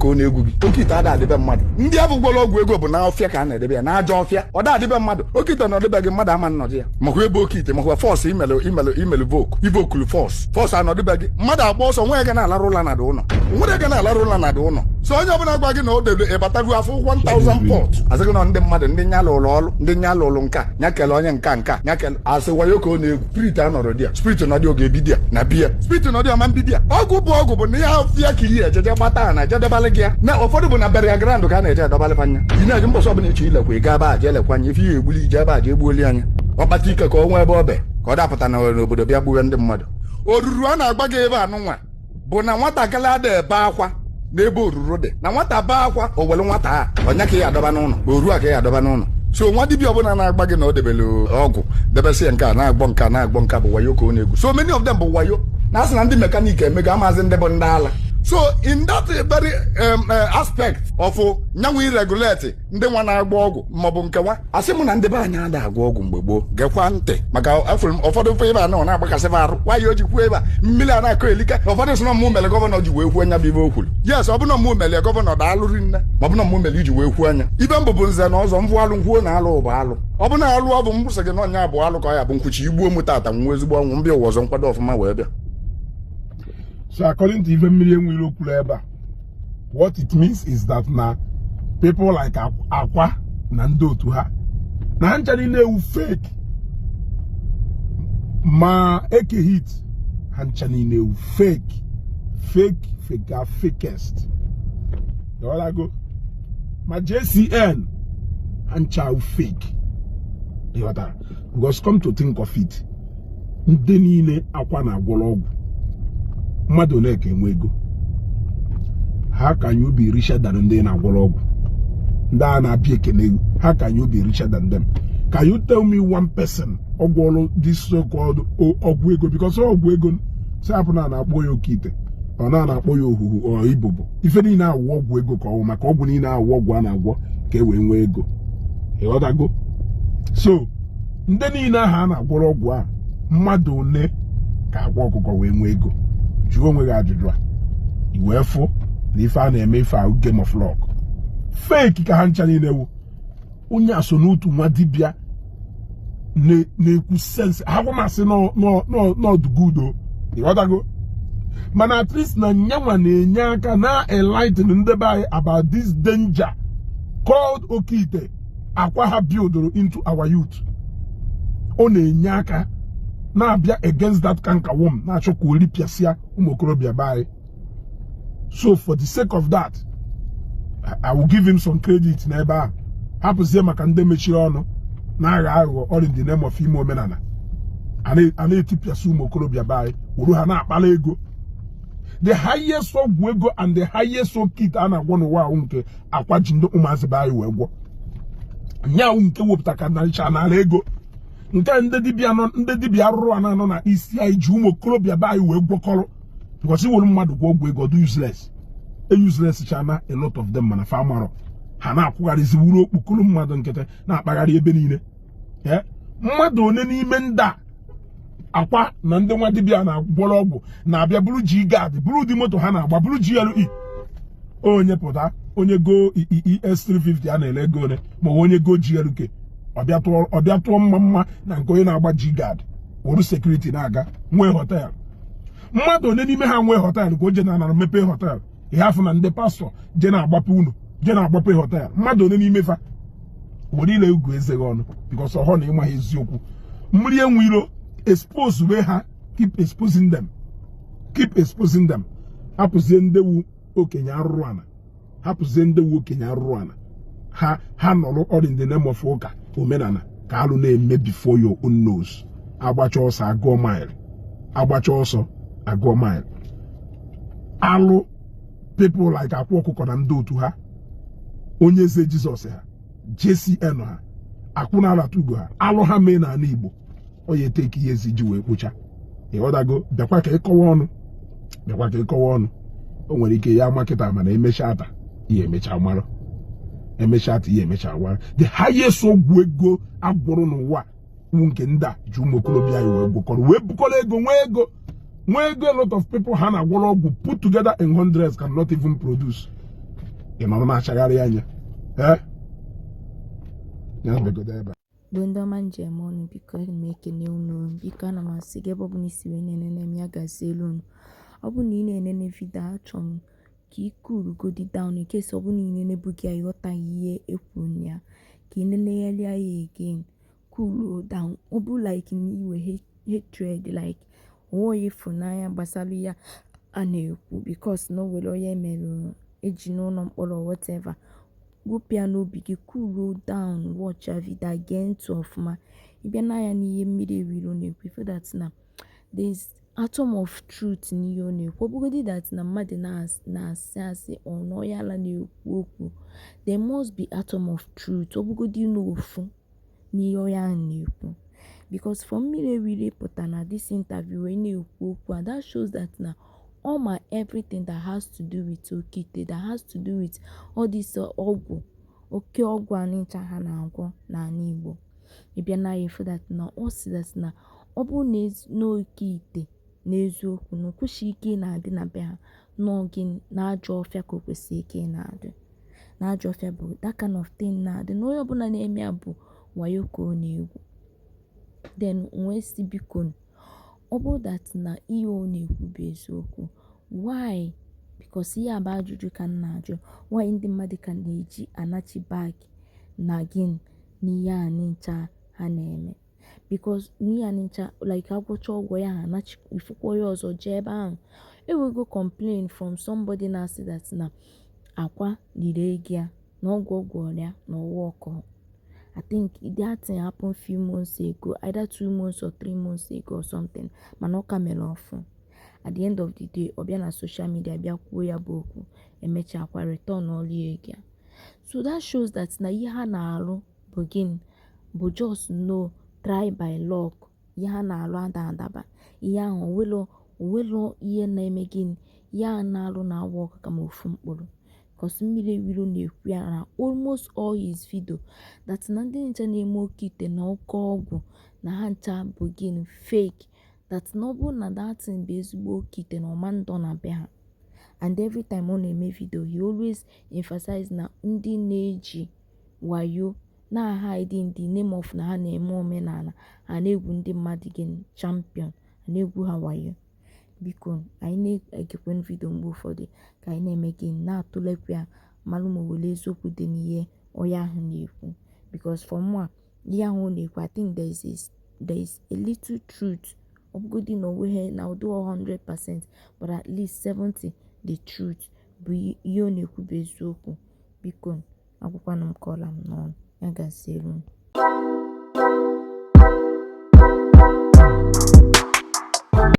ka ọ na-egwu gị okite ada adịbe mmadụ ndị abụgwala ọgwụ ego bụ na ọfịa ka a na-edebe ya na aja ọfịa ọ da adịbe mmadụ okite na ọdịbe gị mmadụ ama nnọdụ ya makwa ebe okite makwa fọs imelu voku ivokulu fọs anọdịbe gị mmadụ agba ọsọ nwe ga na-alarụ ụla na dị ụlọ nwere ga na-alarụ ụla na dị ụlọ so onye ọbụla gwa gị na o debe ịbatago afọ 1000 pọt asịgị na ndị mmadụ ndị nya lụrụ ọrụ ndị nya lụrụ nka nya kele onye nka nya kele asị wayo ka ọ na-egwu spirit anọrọ di ya spirit nọdị oge ebi di ya na biya spirit nọdị ọma mbibi ya ọgwụ bụ na ya ọfịa ka ihe ejeje gbata na ejedebalị gị ya na ụfọdụ bụ na berial grand ka a na-eje edobalị anya ị na-eji mbọsọ ọbụla eche ilekwa ị gaa aja elekwa anya ife ihe egbuli ije ebe aja egbuoli anya ọkpata ike ka ọ nwee ebe ọbe ka ọ dapụta n'obodo bịa gbuwe ndị mmadụ oruru a na-agba gị ebe anụnwa bụ na nwatakịrị ada ebe akwa n'ebe oruru dị na nwata baa akwa o were nwata a ọnya ka ya adọba n'ụlọ oru a ka ya adọba n'ụlọ so nwa dibịa ọbụla na-agba gị na o debele ọgwụ debesị ya nke a na-agbọ nka bụ wayo ka ọ na-egwu so many of them bụ wayo na asị na ndị mekanik emego amazi ndị bụ ndị ala so in that very aspect of nyanwụ irregulate ndị nwa na-agba ọgwụ maọbụ nke nwa asị m na ndị be anyị ada agwa ọgwụ mgbe gboo gekwa ntị maka afụrụ m ụfọdụ mfe ebe a na ọ na-agbakasịba arụ nwaanyị o ji kwuo ebe a mmiri a na-akọ elika ụfọdụ sị na mmụ mere gọvanọ ji wee kwuo anya bụ ibe o kwuru yes ọ bụ na mmụ mere gọvanọ daalụri nne ma ọ bụ na mmụ mere iji wee kwuo anya ibe mbụ nze na ọzọ mvụ alụ ngwuo na alụ bụ alụ ọ bụ na alụ ọ bụ mgbụsị gị na ọnya bụ alụ ka ọ ya bụ nkwuchi igbuo m tata nwa ezigbo ọnwụ mbịa ụwa ọzọ nkwado ọfụma wee bịa. So according to even Mmiri eweilo kwuru, what it means is that now people like ákwà na ndị otu ha na ncha niile ewu fake ma eke hit ha ncha niile ewu fake fakest go ma JCN ha ncha ewu fake because come to think of it ndị niile ákwà na-agwọrọ ọgwụ mmadụ na-eke enwe ego how can you be richer than ndị na-agwọrọ ọgwụ ndị a na-apịa ekene how can you be richer than them? Can you tell me one person ọgwọrọ this so-called ọgwụ ego? Because ọgwụ ego si hapụ na na-akpọ ya okite ọ na-akpọ ya ohuhu ọ ibubo ife niile awụ ọgwụ ego ka ọ maka ọgwụ niile awụ ọgwụ a na-agwọ ka e wee nwee ego ịghọtago. So ndị niile ahụ a na-agwọrọ ọgwụ a mmadụ one ka agwọ ọkụkọ wee nwee ego? Jụọ onwe gị ajụjụ a iwee fụ na ife a na-eme ife ahụ game of luck fake ka ha ncha niile ewu onye aso n'otu nwa dibịa na-ekwu sense ha gwamasị n'ọdụgudo ịghọtago mana at least na nyanwa na-enye aka na enlighten ndị be anyị about this danger called okite ákwà ha buildoro into our youth. Ọ na-enye aka na-abịa against that cankerworm na-achọ ka o ripịasịa ụmụ okorobịa be anyị. So for the sake of that, I will give him some credit n'ebe a. Hapụzie maka ndị mechiri ọnụ na-agha aghụghọ all in the name of ime omenala. A na-etipịasị ụmụ okorobịa be anyị wuru ha na-akpala ego. The highest ọgwụ ego and the highest okite a na-agwọ n'ụwa ahụ nke ákwà ji ndị ụmụazị be anyị wee gwọ. Nyawu nke wepụta ka nara ego. Nke ndị dibịa arụrụ anọ na isi anyị ji ụmụ okorobịa be anyị wee gwọkọrọ. Because iwere mmadụ gwọ ọgwụ ego do useless. Useless chana a lot of them mana famaro. Ha na-akwụgharịzi wuru okpukuru mmadụ nkịtị na-akpagharị ebe niile. Mmadụ one n'ime ndị a ákwà na ndị nwa dibịa na-agwọrọ ọgwụ na-abịa bụrụ ji gad bụrụ ụdị moto ha na-agba bụrụ GLE. Onye pụta onye go ES350 a na-ele ego ole ma onye go GLK ọbịa tụọ mma na nke onye na-agba ji gad wuru sekuriti na-aga nwee họtel. Mmadụ one n'ime ha nwee họtel ka o je na mepee họtel ihe afọ na ndị pastọ je na-agbapụ họtel. Mmadụ one n'ime fa were ile ugwu ezeghị ọnụ because ọhọ na ịmaghị eziokwu. Mmiri eweilo expose we ha keep exposing them. Hapụzie ndewu okenye arụrụ ana ha nọrọ all in the name of ụka omenala ka alụ na-eme before your own nose. Agbacha ọsọ agụọ mile alụ people like ákwà ọkụkọ na ndị otu ha onye eze Jizọs ha JCN ha akwụna alatugo ha alụ ha mee na ala Igbo onye eteki ihe ezi ji wee kpocha. Ịghọtago bịakwa ka ịkọwa ọnụ o nwere ike ya makịta mana emecha ata ihe emecha mara the highest ọgwụ ego agwụrụ n'ụwa nke ndị a ji ụmụ okorobịa anyị wee gwakọrọ wee bukọrọ ego nwee ego. A lot of people ha na-agwọrọ ọgwụ put together in hundreds cannot even produce ị mama m achagharị anya ya begodo ebe bụ ndị ọma njem ọnụ biko m ekene unu biko ana m asị gị ebe ọ bụla isi wee na-enene m ya gazie elu unu ọ bụ na ị na-enene vidio achọrọ m ka ị kurugodi down in case ọ bụ na ị na-enebu gị aghọtaghị ihe ekwu ya ka ị nenegharịa ya again cool down ọ bụ like iwe hatred like onwe ịfụnanya gbasara ya a na-ekwu because na o nwere onye mere eji n'ụlọ mkpọrọ whatever wepịa n'obi gị cool down watch a video gee ntị ọfụma ịbịa n'anya n'ihe mmiri ewiro na-ekwu so that na there's atom of truth n'ihe ọ na-ekwu ọ bụgodị that na mmadụ na-asị asị ọnụ ya ala na-ekwu okwu there must be atom of truth ọ bụgodị n'ofu n'ihe ọya ahụ na-ekwu because for mmiri ewiro pụta na this interview wee na-ekwu okwu and that shows that na all my everything that has to do with okite that has to do with all this ọgwụ oke ọgwụ anịcha ha na-agwọ n'ala Igbo ịbịa na ya that na ọ sị that na ọ bụ n'okite n'eziokwu na okwuchi ike na-adị na be ha n'oge na-ajọ ọfịa ka o kwesịrị ike na-adị na-ajọ ọfịa bụ that kind of thing na-adị na onye ọbụla na-eme ya bụ wayo ka ọ na-egwu then nwee si biko ọ bụ that na ihe ọ na-ekwu bụ eziokwu why because ihe abụ ajụjụ ka m na-ajụ why ndị mmadụ ka na-eji anachi bag na gin n'ihe a nịcha ha na-eme because n'ihe a nịcha like agwọcha ọgwọ ya ha anachi ifukwa ya ọzọ jee ebe ahụ ewego complain from somebody na-asị that na ákwà liri ego ya na ọgwụ ọrịa na ọwa ọkọ I think that thing happened few months ago, either 2 months or 3 months ago or something. Mana ọka mere ọfụ. At the end of the day, ọ bịa na social media bịa kwuo ya bụ okwu, emecha akwa return all ego ya. So that shows that na ihe ha na-arụ bụ gịnị bụ just no try by luck. Ihe ha na-arụ adaba. Ihe ahụ onwelo ihe na-eme gịnị ihe a na-arụ na-awa ọka kama ofu mkpụrụ. Because mmiri ewiro na-ekwu ya na almost all his video that na ndị ncha na-eme oke ite na oke ọgwụ na ha ncha bụ gịnị fake that na ọ bụ na datin bụ ezigbo oke ite na ọma ndọ na be ha and every time ọ na-eme video he always emphasize na ndị na-eji wayo na-hide in the name of na ha na-eme omenala ha na-egwu ndị mmadụ gịnị champion ha na-egwu ha wayo biko anyị na-egekwe vidio mgbe ụfọdụ ka anyị na-eme gị na-atụlekwa ya malụ ma wele eziokwu dị n'ihe onye ahụ na-ekwu because for mụ ihe ahụ na-ekwu I think there is a little truth ọ bụgodị na onweghị na ụdị 100% but at least 70 the truth bụ ihe ọ na-ekwu bụ eziokwu biko akwụkwanụ m kọla m n'ọnụ ya gaziere unu